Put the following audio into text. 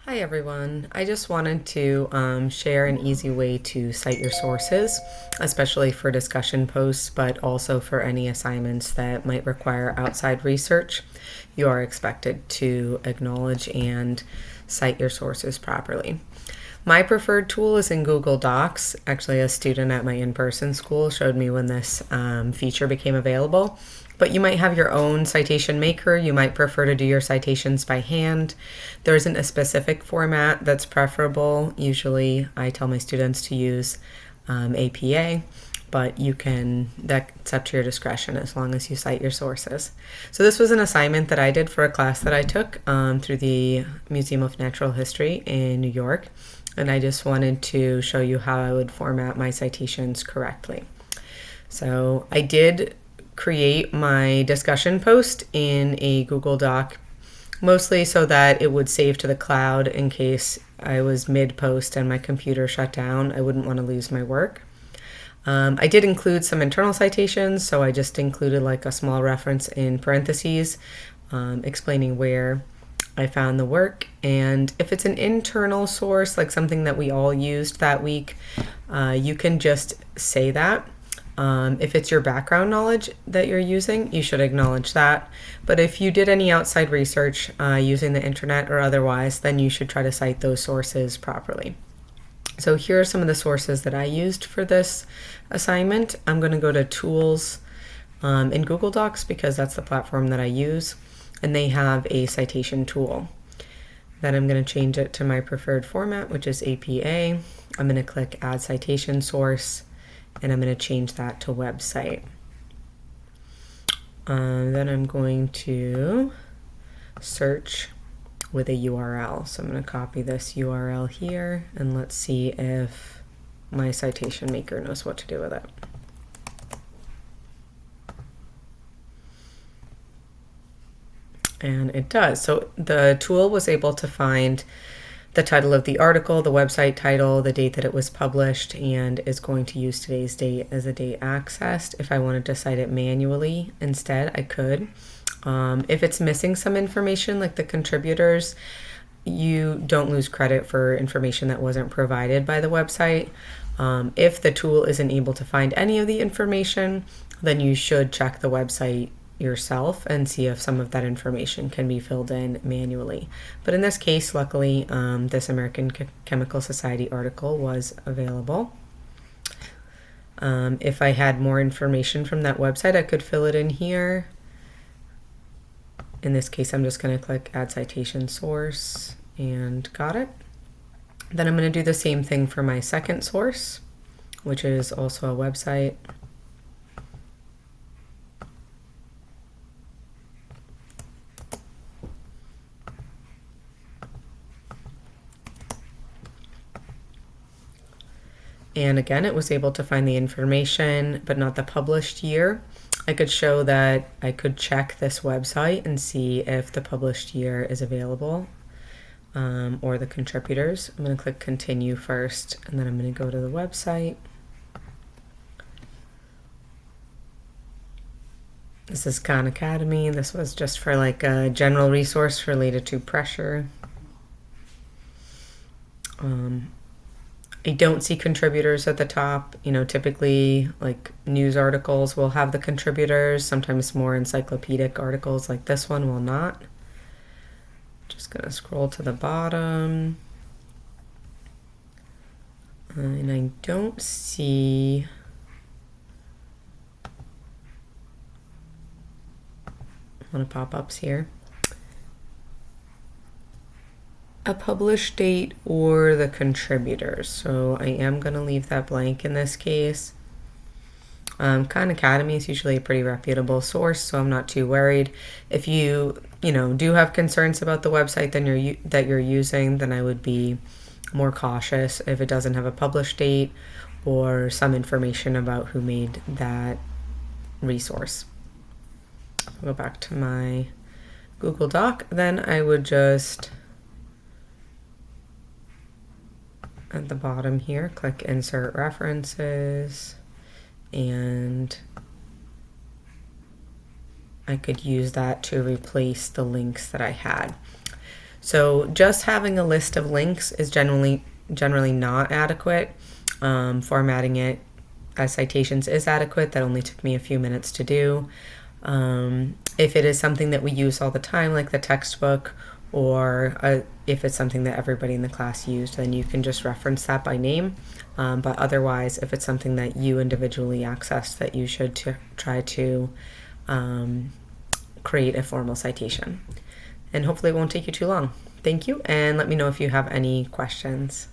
Hi everyone. I just wanted to share an easy way to cite your sources, especially for discussion posts, but also for any assignments that might require outside research. You are expected to acknowledge and cite your sources properly. My preferred tool is in Google Docs. Actually, a student at my in-person school showed me when this feature became available. But you might have your own citation maker. You might prefer to do your citations by hand. There isn't a specific format that's preferable. Usually, I tell my students to use APA, but that's up to your discretion as long as you cite your sources. So this was an assignment that I did for a class that I took through the Museum of Natural History in New York. And I just wanted to show you how I would format my citations correctly. So I did create my discussion post in a Google Doc, mostly so that it would save to the cloud in case I was mid-post and my computer shut down. I wouldn't want to lose my work. I did include some internal citations, so I just included like a small reference in parentheses explaining where I found the work. And if it's an internal source, like something that we all used that week, you can just say that. If it's your background knowledge that you're using, you should acknowledge that. But if you did any outside research using the internet or otherwise, then you should try to cite those sources properly. So here are some of the sources that I used for this assignment. I'm going to go to Tools in Google Docs because that's the platform that I use, and they have a citation tool. Then I'm going to change it to my preferred format, which is APA. I'm going to click Add Citation Source, and I'm going to change that to website. Then I'm going to search with a URL. So I'm going to copy this URL here, and let's see if my citation maker knows what to do with it. And it does. So the tool was able to find the title of the article, the website title, the date that it was published, and is going to use today's date as a date accessed. If I wanted to cite it manually instead, I could. If it's missing some information, like the contributors, you don't lose credit for information that wasn't provided by the website. If the tool isn't able to find any of the information, then you should check the website yourself and see if some of that information can be filled in manually. But in this case, luckily, this American Chemical Society article was available. If I had more information from that website, I could fill it in here. In this case, I'm just going to click Add Citation Source and got it. Then I'm going to do the same thing for my second source, which is also a website. And again, it was able to find the information, but not the published year. I could show that I could check this website and see if the published year is available or the contributors. I'm going to click Continue first, and then I'm going to go to the website. This is Khan Academy. This was just for like a general resource related to pressure. I don't see contributors at the top. Typically like news articles will have the contributors. Sometimes more encyclopedic articles like this one will not. Just gonna scroll to the bottom. And I don't see a lot of pop-ups here. A published date or the contributors. So I am going to leave that blank in this case. Khan Academy is usually a pretty reputable source, so I'm not too worried. If you do have concerns about the website that you're using, then I would be more cautious if it doesn't have a published date or some information about who made that resource. I'll go back to my Google Doc. Then I would just at the bottom here, click Insert References, and I could use that to replace the links that I had. So just having a list of links is generally not adequate. Formatting it as citations is adequate. That only took me a few minutes to do. If it is something that we use all the time, like the textbook, or if it's something that everybody in the class used, then you can just reference that by name. But otherwise, if it's something that you individually access, that you should try to create a formal citation. And hopefully it won't take you too long. Thank you, and let me know if you have any questions.